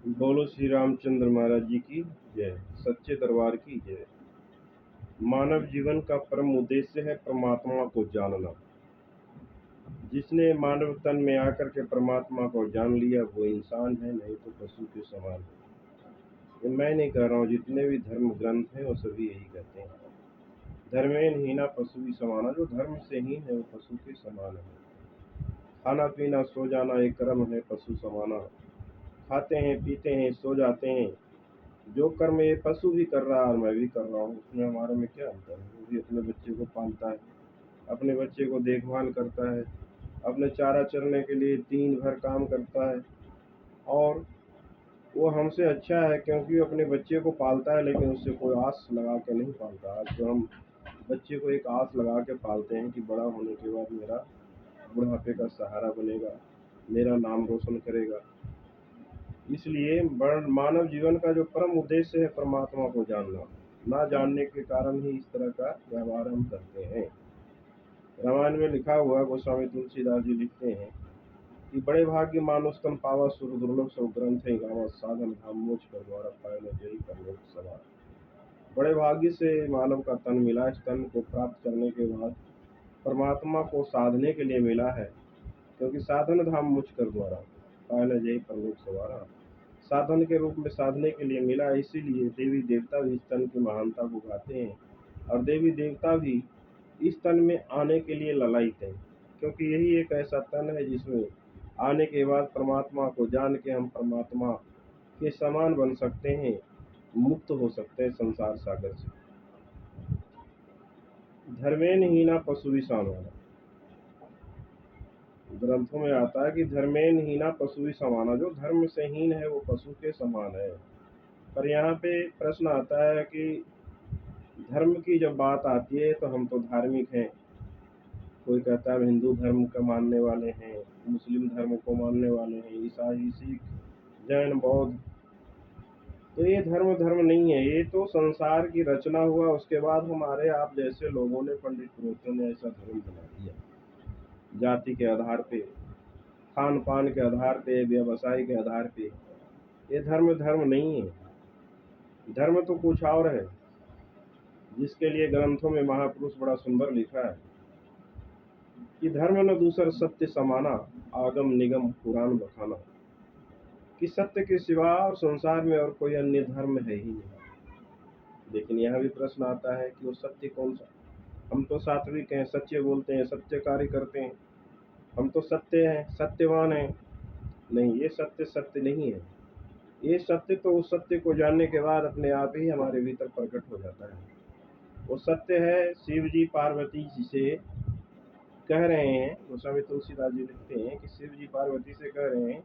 बोलो श्री रामचंद्र महाराज जी की जय। सच्चे दरबार की जय। मानव जीवन का परम उद्देश्य है परमात्मा को जानना। जिसने मानव तन में आकर के परमात्मा को जान लिया वो इंसान है, नहीं तो पशु के समान है। ये मैं नहीं कह रहा हूँ, जितने भी धर्म ग्रंथ हैं वो सभी यही कहते हैं। धर्मेन हीना पशु भी समाना, जो धर्म से हीन है वो पशु के समान है। खाना पीना सो जाना एक कर्म है पशु समाना। खाते हैं पीते हैं सो जाते हैं, जो कर्म ये पशु भी कर रहा है और मैं भी कर रहा हूँ, उसमें हमारे में क्या अंतर है। वो भी अपने बच्चे को पालता है, अपने बच्चे को देखभाल करता है, अपने चारा चरने के लिए दिन भर काम करता है, और वो हमसे अच्छा है क्योंकि वो अपने बच्चे को पालता है, लेकिन उससे कोई आस लगा के नहीं पालता। आज तो हम बच्चे को एक आस लगा के पालते हैं कि बड़ा होने के बाद मेरा बुढ़ापे का सहारा बनेगा, मेरा नाम रोशन करेगा। इसलिए मानव जीवन का जो परम उद्देश्य है परमात्मा को जानना। ना जानने के कारण ही इस तरह का व्यवहार हम करते हैं। रामायण में लिखा हुआ गोस्वामी तुलसीदास जी लिखते हैं कि बड़े भाग्य मानुष तन पावा सुर दुर्लभ सब ग्रंथ है गावा साधन धाम मोक्ष कर द्वारा पाए न जई कर लोक सवार। बड़े भाग्य से मानव का तन मिला। इस तन को प्राप्त करने के बाद परमात्मा को साधने के लिए मिला है, क्योंकि साधन धाम मुझ कर द्वारा पाए न जई पर लोक सवारा। साधन के रूप में साधने के लिए मिला। इसीलिए देवी देवता भी इस तन की महानता को गाते हैं, और देवी देवता भी इस तन में आने के लिए ललायित हैं, क्योंकि यही एक ऐसा तन है जिसमें आने के बाद परमात्मा को जान के हम परमात्मा के समान बन सकते हैं, मुक्त हो सकते हैं संसार सागर से। धर्मेन हीना पशु भी समाना, ग्रंथों में आता है कि धर्मेन हीना पशु भी समाना, जो धर्म से हीन है वो पशु के समान है। पर यहाँ पे प्रश्न आता है कि धर्म की जब बात आती है तो हम तो धार्मिक हैं। कोई कहता है हिंदू धर्म का मानने वाले हैं, मुस्लिम धर्म को मानने वाले हैं, ईसाई सिख जैन बौद्ध। तो ये धर्म धर्म नहीं है, ये तो संसार की रचना हुआ। उसके बाद हमारे आप जैसे लोगों ने, पंडित पुरोहितों ने ऐसा धर्म बना दिया। जाति के आधार पे, खान पान के आधार पे, व्यवसाय के आधार पे। ये धर्म धर्म नहीं है। धर्म तो कुछ और है, जिसके लिए ग्रंथों में महापुरुष बड़ा सुंदर लिखा है कि धर्म न दूसर सत्य समाना, आगम निगम पुराण बखाना। कि सत्य के सिवा और संसार में और कोई अन्य धर्म है ही नहीं। लेकिन यह भी प्रश्न आता है कि वो सत्य कौन सा। हम तो सात्विक हैं, सच्चे बोलते हैं, सत्य कार्य करते हैं, हम तो सत्य हैं, सत्यवान हैं। नहीं, ये सत्य सत्य नहीं है। ये सत्य तो उस सत्य को जानने के बाद अपने आप ही हमारे भीतर प्रकट हो जाता है। वो सत्य है शिव जी पार्वती जी से कह रहे हैं। गोस्वामी तुलसीदास जी लिखते हैं कि शिव जी पार्वती से कह रहे हैं,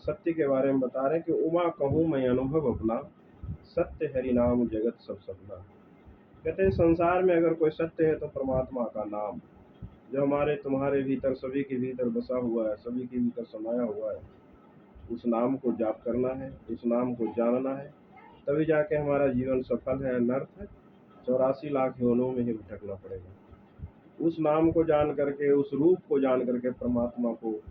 सत्य के बारे में बता रहे हैं कि उमा कहूँ मैं अनुभव अपना, सत्य हरि नाम जगत सब सपना। कहते हैं संसार में अगर कोई सत्य है तो परमात्मा का नाम, जो हमारे तुम्हारे भीतर सभी के भीतर बसा हुआ है, सभी के भीतर समाया हुआ है, उस नाम को जाप करना है, उस नाम को जानना है, तभी जाके हमारा जीवन सफल है। अनर्थ 84 लाख योनों में ही भटकना पड़ेगा। उस नाम को जान करके, उस रूप को जान करके परमात्मा को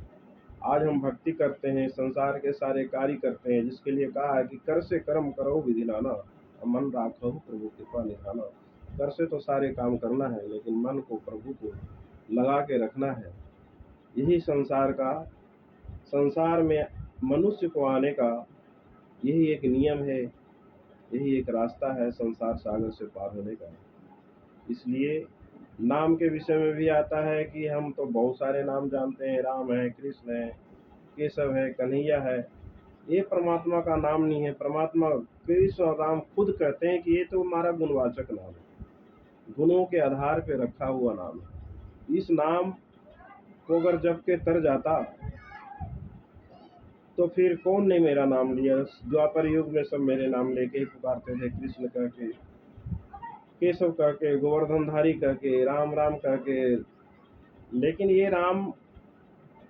आज हम भक्ति करते हैं, संसार के सारे कार्य करते हैं, जिसके लिए कहा है कि कर से कर्म करो विधि नाना, मन राखो प्रभु कृपा निधाना। कर से तो सारे काम करना है, लेकिन मन को प्रभु को लगा के रखना है। यही संसार में मनुष्य को आने का यही एक नियम है, यही एक रास्ता है संसार सागर से पार होने का। इसलिए नाम के विषय में भी आता है कि हम तो बहुत सारे नाम जानते हैं, राम है, कृष्ण है, केशव है, कन्हैया है। ये परमात्मा का नाम नहीं है। परमात्मा कृष्ण और राम खुद कहते हैं कि ये तो हमारा गुणवाचक नाम है, गुणों के आधार पे रखा हुआ नाम है। इस नाम को अगर जप के तर जाता तो फिर कौन ने मेरा नाम लिया। द्वापर युग में सब मेरे नाम लेके ही पुकारते थे, कृष्ण कह के, केशव कह के, गोवर्धनधारी कह के, राम राम कह के। लेकिन ये राम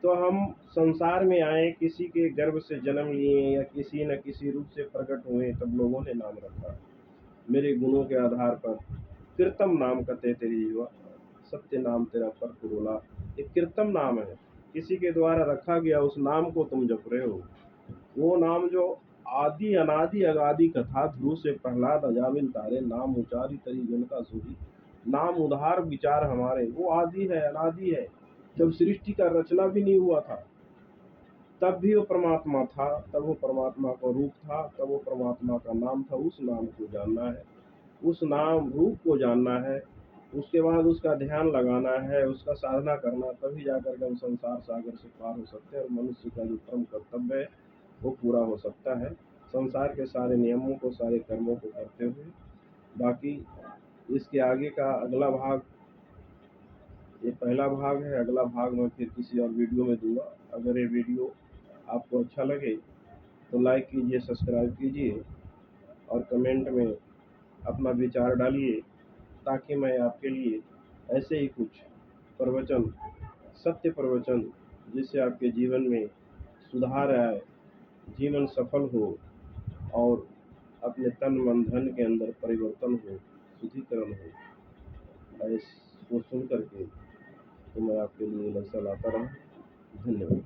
तो हम संसार में आए, किसी के गर्भ से जन्म लिए या किसी न किसी रूप से प्रकट हुए, तब लोगों ने नाम रखा मेरे गुणों के आधार पर। कीर्तम नाम कहते तेरी जीवा, सत्य नाम तेरा पर पुरोला। एक कीर्तम नाम है, किसी के द्वारा रखा गया उस नाम को तुम जप रहे हो। वो नाम जो आदि अनादि अगादि कथा ध्रुव से प्रहलाद अजामिल तारे नाम उचारी तरी जन का सूझी। नाम उधार विचार हमारे, वो आदि है अनादि है। जब सृष्टि का रचना भी नहीं हुआ था तब भी वो परमात्मा था, तब वो परमात्मा का रूप था, तब वो परमात्मा का नाम था। उस नाम को जानना है, उस नाम रूप को जानना है, उसके बाद उसका ध्यान लगाना है, उसका साधना करना, तभी जाकर के हम संसार सागर से पार हो सकते हैं और मनुष्य का जो परम कर्तव्य है वो पूरा हो सकता है, संसार के सारे नियमों को, सारे कर्मों को करते हुए। बाकी इसके आगे का अगला भाग, ये पहला भाग है, अगला भाग मैं फिर किसी और वीडियो में दूंगा। अगर ये वीडियो आपको अच्छा लगे तो लाइक कीजिए, सब्सक्राइब कीजिए और कमेंट में अपना विचार डालिए, ताकि मैं आपके लिए ऐसे ही कुछ प्रवचन, सत्य प्रवचन, जिससे आपके जीवन में सुधार आए, जीवन सफल हो और अपने तन मन धन के अंदर परिवर्तन हो, शुद्धिकरण हो, इसको सुन करके तो मैं आपके लिए लक्ष्य लाता रहूं। धन्यवाद।